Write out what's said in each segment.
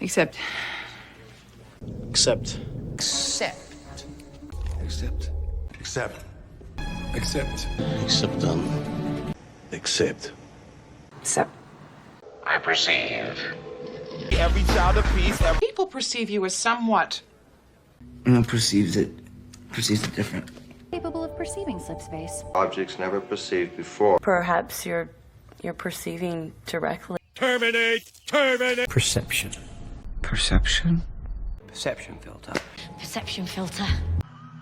Except. Accept. Accept. Accept. Accept. Accept. Accept them. Accept. Except. I perceive. Every child of peace. People perceive you as somewhat. Perceives it different. Capable of perceiving subspace. Objects never perceived before. Perhaps you're perceiving directly. Terminate! Terminate! Perception. Perception? Perception filter. Perception filter.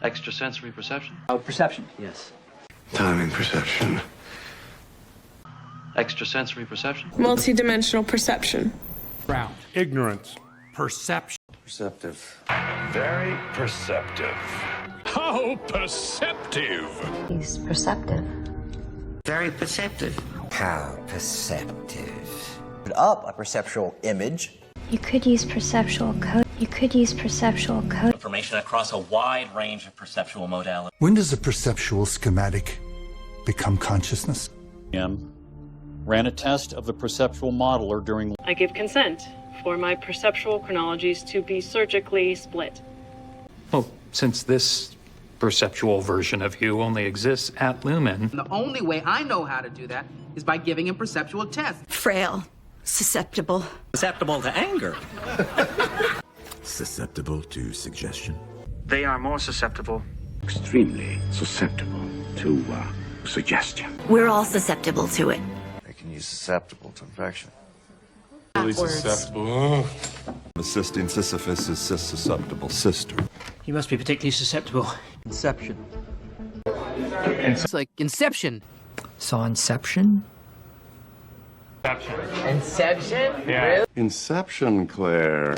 Extrasensory perception? Oh, perception. Yes. Timing perception. Extrasensory perception? Multidimensional perception. Round. Ignorance. Perception. Perceptive. Very perceptive. How perceptive! He's perceptive. Very perceptive. How perceptive. Put up a perceptual image. You could use perceptual code. Information across a wide range of perceptual modalities. When does a perceptual schematic become consciousness? Ran a test of the perceptual modeler during... I give consent for my perceptual chronologies to be surgically split. Well, since this perceptual version of you only exists at Lumen... The only way I know how to do that is by giving him perceptual tests. Frail. Susceptible. Susceptible to anger. Susceptible to suggestion. They are more susceptible. Extremely susceptible to suggestion. We're all susceptible to it. They can use susceptible to infection. Really susceptible. Assisting Sisyphus is susceptible sister. You must be particularly susceptible. Inception. It's like Inception. Saw Inception? Inception? Yeah. Inception, Claire.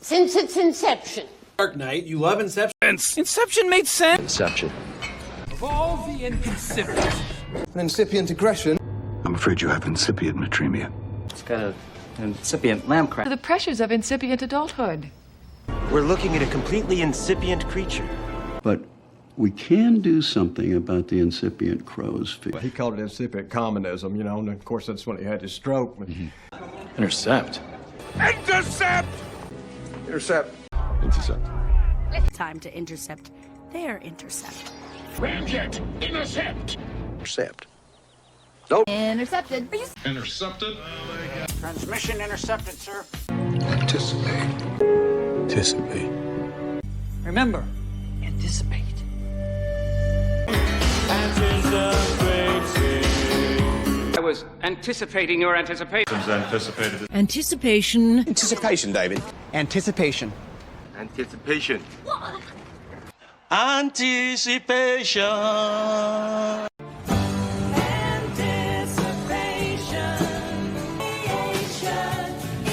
Since it's inception. Dark Knight, you love Inception? Inception made sense. Inception. Of all the inconsistent. An incipient aggression. I'm afraid you have incipient metremia. It's got an incipient lamb crack. The pressures of incipient adulthood. We're looking at a completely incipient creature. But we can do something about the incipient crow's feet. He called it incipient communism, and of course that's when he had his stroke. Intercept. Intercept! Intercept. Intercept. Time to intercept their intercept. Ramjet! Intercept! Intercept. Intercepted. Intercepted. Transmission intercepted, sir. Anticipate. Anticipate. Remember, anticipate. I was anticipating your anticipation. Anticipated. Anticipation. Anticipation, David. Anticipation. Anticipation. Anticipation.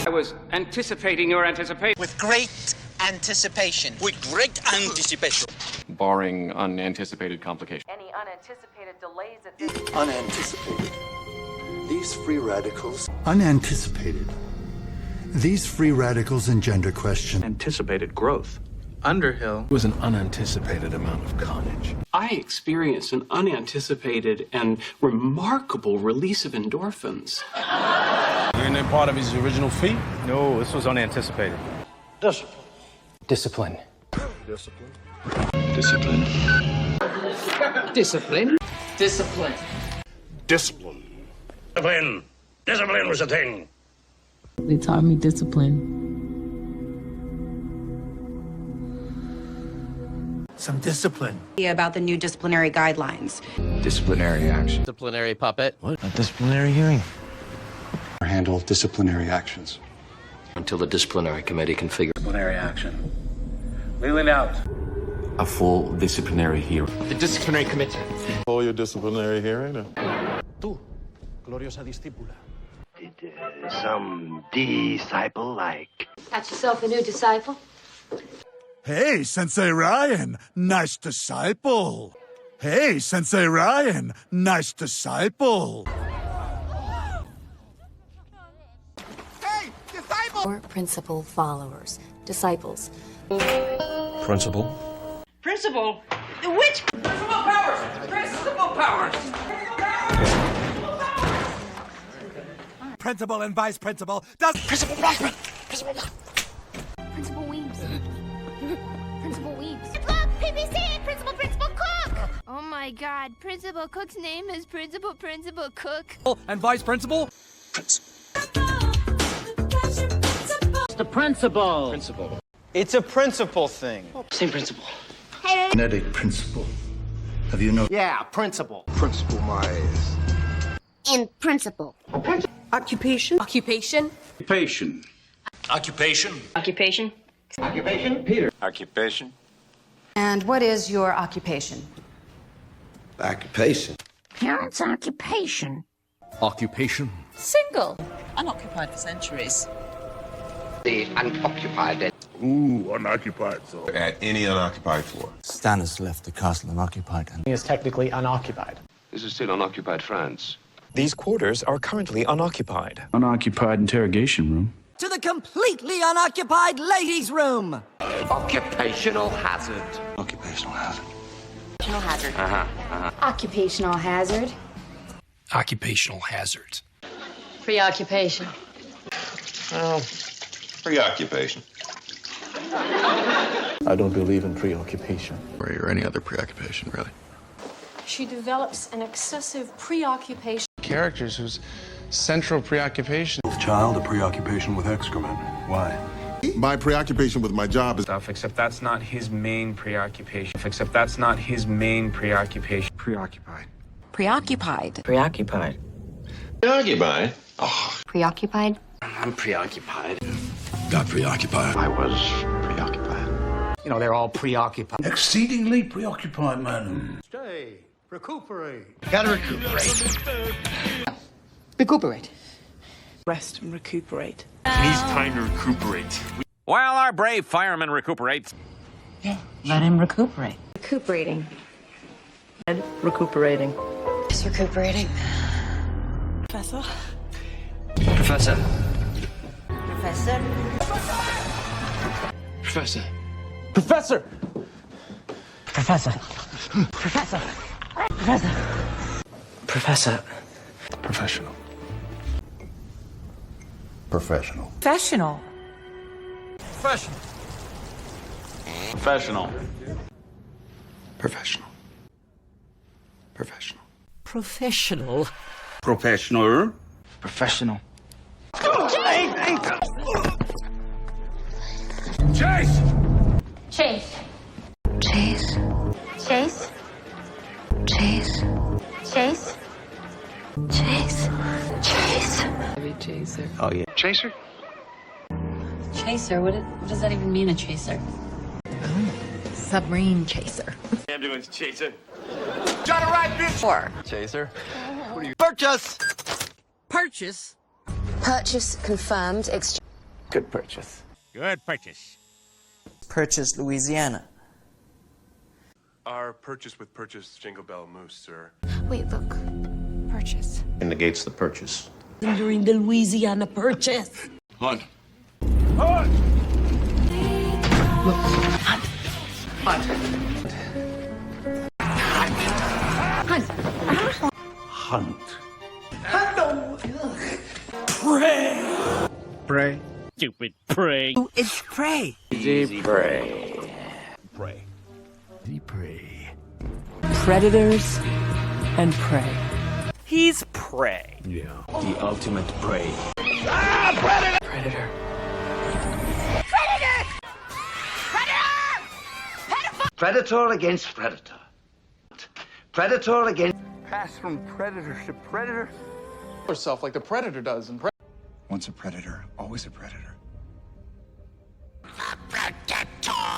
I was anticipating your anticipation. With great anticipation. With great anticipation. Barring unanticipated complications. Any unanticipated delays at this... Unanticipated. These free radicals. Unanticipated. These free radicals engender question. Anticipated growth. Underhill Was an unanticipated amount of carnage. I experienced an unanticipated and remarkable release of endorphins. Isn't that part of his original feat? No, this was unanticipated. Discipline. Discipline. Discipline. Discipline. Discipline. Discipline. Discipline. Discipline was a thing. They taught me discipline. Some discipline. About the new disciplinary guidelines. Disciplinary action. Disciplinary puppet. What? A disciplinary hearing? Handle disciplinary actions. Until the disciplinary committee can figure... Disciplinary action. Wheeling out. A full disciplinary hearing. The disciplinary committee. For your disciplinary hearing? Tú, gloriosa discípula. Did some disciple like? Got yourself a new disciple? Hey, Sensei Ryan, nice disciple. Hey, Sensei Ryan, nice disciple. Hey, disciple! Or principal followers. Disciples. Principal. Principal? Which? Principal powers! Principal powers! Principal and vice principal does... Principal Blackman! Principal Weems. Principal Weems. Look, PPC! Principal Cook! Oh my god, Principal Cook's name is Principal Cook. And Vice Principal? The principal. Principal. It's a principal thing. Same principal. Hey! Genetic principle. Have you known? Yeah, principal. Principal Myers. In principle. Occupation. Occupation. Occupation. Occupation. Occupation? Peter. Occupation. And what is your occupation? Occupation. Parents' occupation. Occupation. Single. Unoccupied for centuries. The unoccupied. Ooh, unoccupied. So At any unoccupied floor. Stannis left the castle unoccupied. He is technically unoccupied. This is still unoccupied France. These quarters are currently unoccupied. Unoccupied interrogation room. To the completely unoccupied ladies' room. Occupational hazard. Occupational hazard. Occupational hazard. Occupational hazards. Preoccupation. Preoccupation. I don't believe in preoccupation. or any other preoccupation, really. She develops an excessive preoccupation. Characters whose central preoccupation. Child, a preoccupation with excrement. Why? My preoccupation with my job is Stuff, except that's not his main preoccupation. Except that's not his main preoccupation. preoccupied. Preoccupied. Preoccupied. Oh. Preoccupied. I'm preoccupied. Got preoccupied. I was preoccupied. You know, they're all preoccupied. Exceedingly preoccupied, madam. Stay. Recuperate. Gotta recuperate. Recuperate. Rest and recuperate. Needs time to recuperate. While our brave fireman recuperates. Yeah, let him recuperate. Recuperating. Recuperating. Just recuperating. Professor. Professor. Professor. Professor. Professor! Professor. Professor. Professor. Professor. Professional. Professional. Professional. Professional. Professional. Professional. Professional. Professional. Professional. Chase! Chase. Chase. Chase. Chase. Chase. Chase. Chase. Chaser. Oh, yeah. Chaser? Chaser? What does that even mean, a chaser? Submarine chaser. I'm doing chaser. Chaser. Purchase. Purchase. Purchase confirmed. Exchange. Good purchase. Good purchase. Purchase Louisiana. Our purchase with purchase Jingle Bell Moose, sir. Wait, look. Purchase. Indicates the purchase. During the Louisiana purchase. Hunt. Hunt! Hunt. Pray! Pray. Stupid pray. Who is prey? Easy prey. Pray. Pray. Predators and prey. He's prey. Yeah. The ultimate prey. Predator. Predator. Predator against predator. Predator against... Pass from predator to predator. Yourself like the predator does in Once a predator, always a predator.